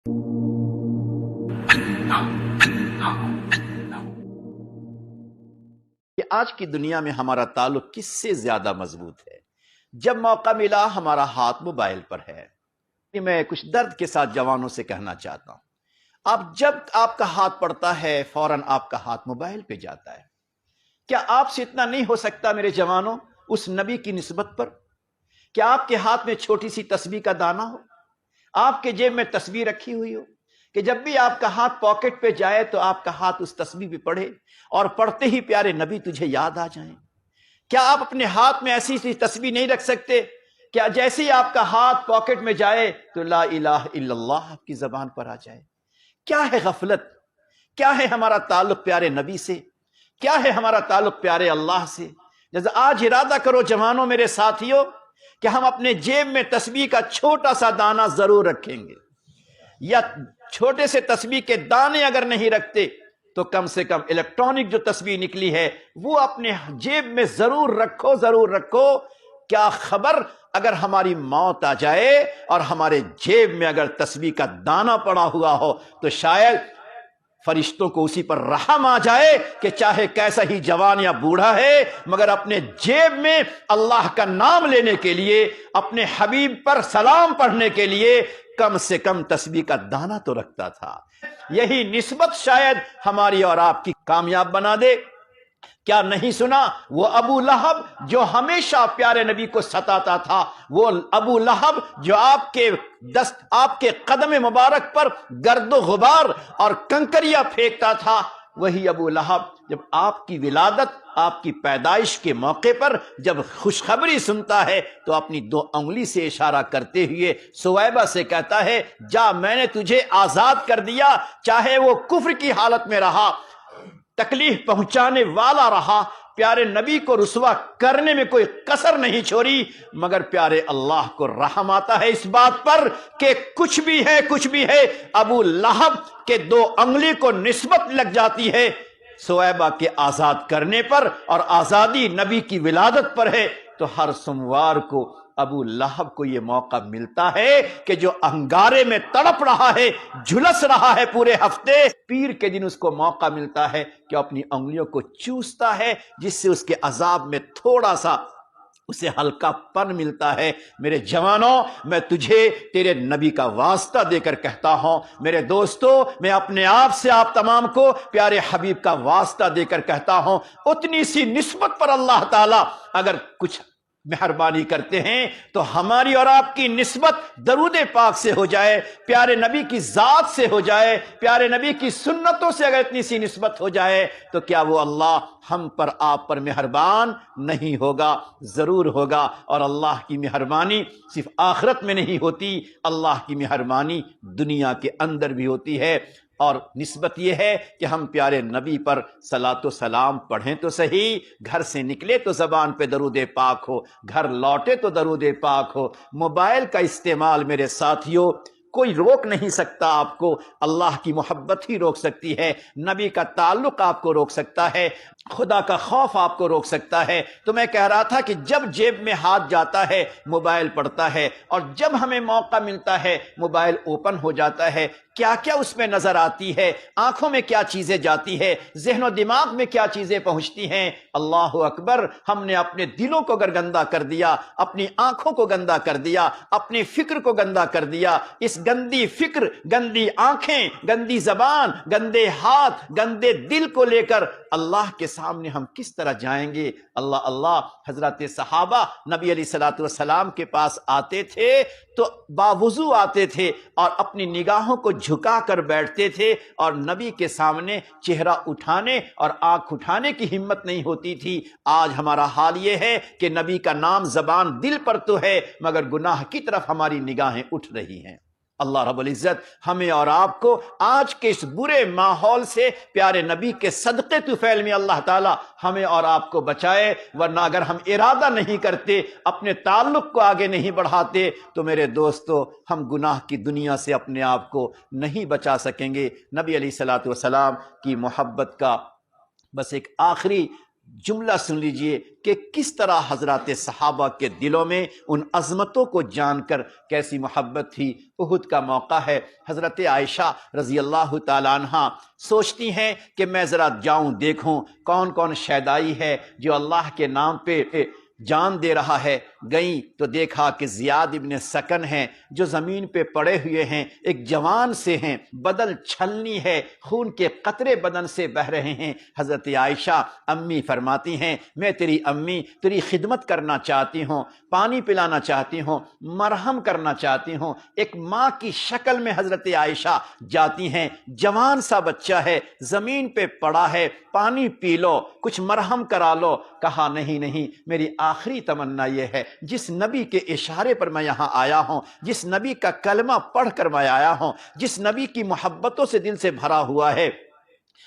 کہ آج کی دنیا میں ہمارا تعلق کس سے زیادہ مضبوط ہے؟ جب موقع ملا ہمارا ہاتھ موبائل پر ہے۔ میں کچھ درد کے ساتھ جوانوں سے کہنا چاہتا ہوں، جب آپ کا ہاتھ پڑتا ہے فوراً آپ کا ہاتھ موبائل پہ جاتا ہے۔ کیا آپ سے اتنا نہیں ہو سکتا میرے جوانوں اس نبی کی نسبت پر؟ کیا آپ کے ہاتھ میں چھوٹی سی تسبیح کا دانہ ہو، آپ کے جیب میں تسبیح رکھی ہوئی ہو کہ جب بھی آپ کا ہاتھ پاکٹ پہ جائے تو آپ کا ہاتھ اس تسبیح پہ پڑھے اور پڑھتے ہی پیارے نبی تجھے یاد آ جائیں؟ کیا آپ اپنے ہاتھ میں ایسی سی تسبیح نہیں رکھ سکتے؟ کیا جیسے ہی آپ کا ہاتھ پاکٹ میں جائے تو لا الہ الا اللہ آپ کی زبان پر آ جائے؟ کیا ہے غفلت؟ کیا ہے ہمارا تعلق پیارے نبی سے؟ کیا ہے ہمارا تعلق پیارے اللہ سے؟ جیسے آج ارادہ کرو جوانوں میرے ساتھیوں کہ ہم اپنے جیب میں تسبیح کا چھوٹا سا دانہ ضرور رکھیں گے، یا چھوٹے سے تسبیح کے دانے اگر نہیں رکھتے تو کم سے کم الیکٹرانک جو تسبیح نکلی ہے وہ اپنے جیب میں ضرور رکھو، ضرور رکھو۔ کیا خبر اگر ہماری موت آ جائے اور ہمارے جیب میں اگر تسبیح کا دانہ پڑا ہوا ہو تو شاید فرشتوں کو اسی پر رحم آ جائے کہ چاہے کیسا ہی جوان یا بوڑھا ہے مگر اپنے جیب میں اللہ کا نام لینے کے لیے، اپنے حبیب پر سلام پڑھنے کے لیے کم سے کم تسبیح کا دانہ تو رکھتا تھا۔ یہی نسبت شاید ہماری اور آپ کی کامیاب بنا دے۔ کیا نہیں سنا وہ ابو لہب جو ہمیشہ پیارے نبی کو ستاتا تھا، وہ ابو لہب جو آپ کے قدم مبارک پر گرد و غبار اور کنکریاں پھینکتا تھا، وہی ابو لہب جب آپ کی ولادت، آپ کی پیدائش کے موقع پر جب خوشخبری سنتا ہے تو اپنی 2 انگلی سے اشارہ کرتے ہوئے سویبہ سے کہتا ہے جا میں نے تجھے آزاد کر دیا، چاہے وہ کفر کی حالت میں رہا، تکلیف پہنچانے والا رہا، پیارے نبی کو رسوا کرنے میں کوئی کسر نہیں چھوڑی، مگر پیارے اللہ کو رحم آتا ہے اس بات پر کہ کچھ بھی ہے ابو لہب کے 2 انگلی کو نسبت لگ جاتی ہے سویبہ کے آزاد کرنے پر، اور آزادی نبی کی ولادت پر ہے۔ تو ہر سوموار کو ابو لہب کو یہ موقع ملتا ہے کہ جو انگارے میں تڑپ رہا ہے، جھلس رہا ہے پورے ہفتے، پیر کے دن اس کو موقع ملتا ہے کہ اپنی انگلیوں کو چوستا ہے، جس سے اس کے عذاب میں تھوڑا سا اسے ہلکا پن ملتا ہے۔ میرے جوانوں، میں تجھے تیرے نبی کا واسطہ دے کر کہتا ہوں، میرے دوستو، میں اپنے آپ سے آپ تمام کو پیارے حبیب کا واسطہ دے کر کہتا ہوں، اتنی سی نسبت پر اللہ تعالیٰ اگر کچھ مہربانی کرتے ہیں تو ہماری اور آپ کی نسبت درود پاک سے ہو جائے، پیارے نبی کی ذات سے ہو جائے، پیارے نبی کی سنتوں سے اگر اتنی سی نسبت ہو جائے تو کیا وہ اللہ ہم پر آپ پر مہربان نہیں ہوگا؟ ضرور ہوگا۔ اور اللہ کی مہربانی صرف آخرت میں نہیں ہوتی، اللہ کی مہربانی دنیا کے اندر بھی ہوتی ہے۔ اور نسبت یہ ہے کہ ہم پیارے نبی پر صلاۃ و سلام پڑھیں تو صحیح، گھر سے نکلے تو زبان پہ درود پاک ہو، گھر لوٹے تو درود پاک ہو۔ موبائل کا استعمال میرے ساتھیوں کوئی روک نہیں سکتا آپ کو، اللہ کی محبت ہی روک سکتی ہے، نبی کا تعلق آپ کو روک سکتا ہے، خدا کا خوف آپ کو روک سکتا ہے۔ تو میں کہہ رہا تھا کہ جب جیب میں ہاتھ جاتا ہے موبائل پڑتا ہے، اور جب ہمیں موقع ملتا ہے موبائل اوپن ہو جاتا ہے، کیا کیا اس میں نظر آتی ہے، آنکھوں میں کیا چیزیں جاتی ہے، ذہن و دماغ میں کیا چیزیں پہنچتی ہیں۔ اللہ اکبر، ہم نے اپنے دلوں کو گندا کر دیا، اپنی آنکھوں کو گندا کر دیا، اپنی فکر کو گندا کر دیا۔ اس گندی فکر، گندی آنکھیں، گندی زبان، گندے ہاتھ، گندے دل کو لے کر اللہ کے سامنے ہم کس طرح جائیں گے؟ اللہ حضرت صحابہ نبی علیہ الصلوۃ والسلام کے پاس آتے تھے تو باوضو آتے تھے اور اپنی نگاہوں کو جھکا کر بیٹھتے تھے، اور نبی کے سامنے چہرہ اٹھانے اور آنکھ اٹھانے کی ہمت نہیں ہوتی تھی۔ آج ہمارا حال یہ ہے کہ نبی کا نام زبان دل پر تو ہے مگر گناہ کی طرف ہماری نگاہیں اٹھ رہی ہیں۔ اللہ رب العزت ہمیں اور آپ کو آج کے اس برے ماحول سے پیارے نبی کے صدقے طفیل میں اللہ تعالی ہمیں اور آپ کو بچائے، ورنہ اگر ہم ارادہ نہیں کرتے، اپنے تعلق کو آگے نہیں بڑھاتے تو میرے دوستو ہم گناہ کی دنیا سے اپنے آپ کو نہیں بچا سکیں گے۔ نبی علیہ الصلوۃ والسلام کی محبت کا بس ایک آخری جملہ سن لیجئے کہ کس طرح حضرات صحابہ کے دلوں میں ان عظمتوں کو جان کر کیسی محبت تھی۔ احد کا موقع ہے، حضرت عائشہ رضی اللہ تعالیٰ عنہ سوچتی ہیں کہ میں ذرا جاؤں دیکھوں کون کون شیدائی ہے جو اللہ کے نام پہ جان دے رہا ہے۔ گئیں تو دیکھا کہ زیاد ابن سکن ہیں جو زمین پہ پڑے ہوئے ہیں، ایک جوان سے ہیں، بدن چھلنی ہے، خون کے قطرے بدن سے بہ رہے ہیں۔ حضرت عائشہ امی فرماتی ہیں میں تیری امی تیری خدمت کرنا چاہتی ہوں، پانی پلانا چاہتی ہوں، مرہم کرنا چاہتی ہوں۔ ایک ماں کی شکل میں حضرت عائشہ جاتی ہیں، جوان سا بچہ ہے، زمین پہ پڑا ہے، پانی پی لو، کچھ مرہم کرا لو۔ کہا نہیں نہیں، میری آخری تمنا یہ ہے، جس نبی کے اشارے پر میں یہاں آیا ہوں، جس نبی کا کلمہ پڑھ کر میں آیا ہوں، جس نبی کی محبتوں سے دل سے بھرا ہوا ہے،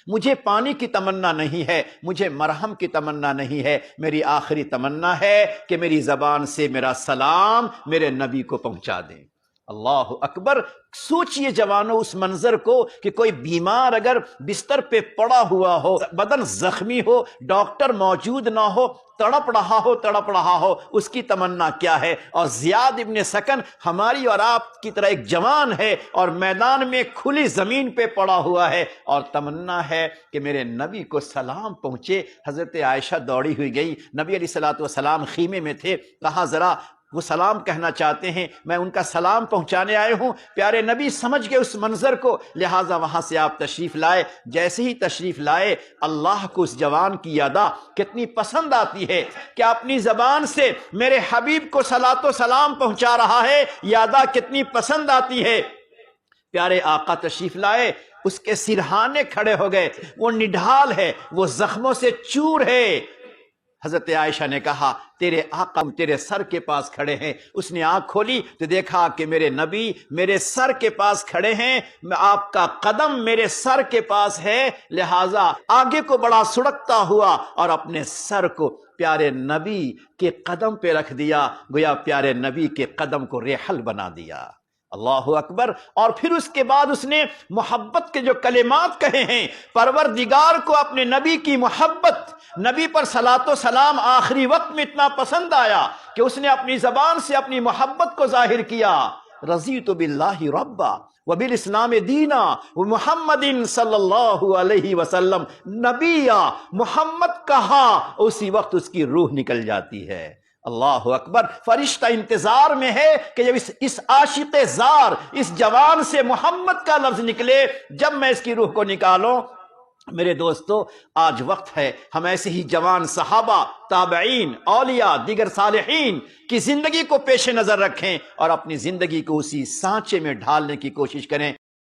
مجھے پانی کی تمنا نہیں ہے، مجھے مرہم کی تمنا نہیں ہے، میری آخری تمنا ہے کہ میری زبان سے میرا سلام میرے نبی کو پہنچا دیں۔ اللہ اکبر! سوچئے جوانوں اس منظر کو کہ کوئی بیمار اگر بستر پہ پڑا ہوا ہو، بدن زخمی ہو، ڈاکٹر موجود نہ ہو، تڑپ رہا ہو، اس کی تمنا کیا ہے؟ اور زیاد ابن سکن ہماری اور آپ کی طرح ایک جوان ہے اور میدان میں کھلی زمین پہ پڑا ہوا ہے اور تمنا ہے کہ میرے نبی کو سلام پہنچے۔ حضرت عائشہ دوڑی ہوئی گئی، نبی علیہ السلام خیمے میں تھے، کہا ذرا وہ سلام کہنا چاہتے ہیں، میں ان کا سلام پہنچانے آئے ہوں۔ پیارے نبی سمجھ گئے اس منظر کو، لہٰذا وہاں سے آپ تشریف لائے۔ جیسے ہی تشریف لائے، اللہ کو اس جوان کی ادا کتنی پسند آتی ہے کہ اپنی زبان سے میرے حبیب کو صلاۃ و سلام پہنچا رہا ہے، یہ ادا کتنی پسند آتی ہے۔ پیارے آقا تشریف لائے، اس کے سرہانے کھڑے ہو گئے، وہ نڈھال ہے، وہ زخموں سے چور ہے۔ حضرت عائشہ نے کہا تیرے آقا تیرے سر کے پاس کھڑے ہیں۔ اس نے آنکھ کھولی تو دیکھا کہ میرے نبی میرے سر کے پاس کھڑے ہیں، آپ کا قدم میرے سر کے پاس ہے، لہٰذا آگے کو بڑا سڑکتا ہوا اور اپنے سر کو پیارے نبی کے قدم پہ رکھ دیا، گویا پیارے نبی کے قدم کو ریحل بنا دیا۔ اللہ اکبر! اور پھر اس کے بعد اس نے محبت کے جو کلمات کہے ہیں، پروردگار کو اپنے نبی کی محبت، نبی پر صلاۃ و سلام آخری وقت میں اتنا پسند آیا کہ اس نے اپنی زبان سے اپنی محبت کو ظاہر کیا۔ رضیت باللہ ربا وبالاسلام دینا ومحمد صلی اللہ علیہ وسلم نبیا، محمد کہا اسی وقت اس کی روح نکل جاتی ہے۔ اللہ اکبر! فرشتہ انتظار میں ہے کہ جب اس عاشق زار اس جوان سے محمد کا لفظ نکلے، جب میں اس کی روح کو نکالوں۔ میرے دوستو، آج وقت ہے ہم ایسے ہی جوان صحابہ، تابعین، اولیاء، دیگر صالحین کی زندگی کو پیش نظر رکھیں اور اپنی زندگی کو اسی سانچے میں ڈھالنے کی کوشش کریں۔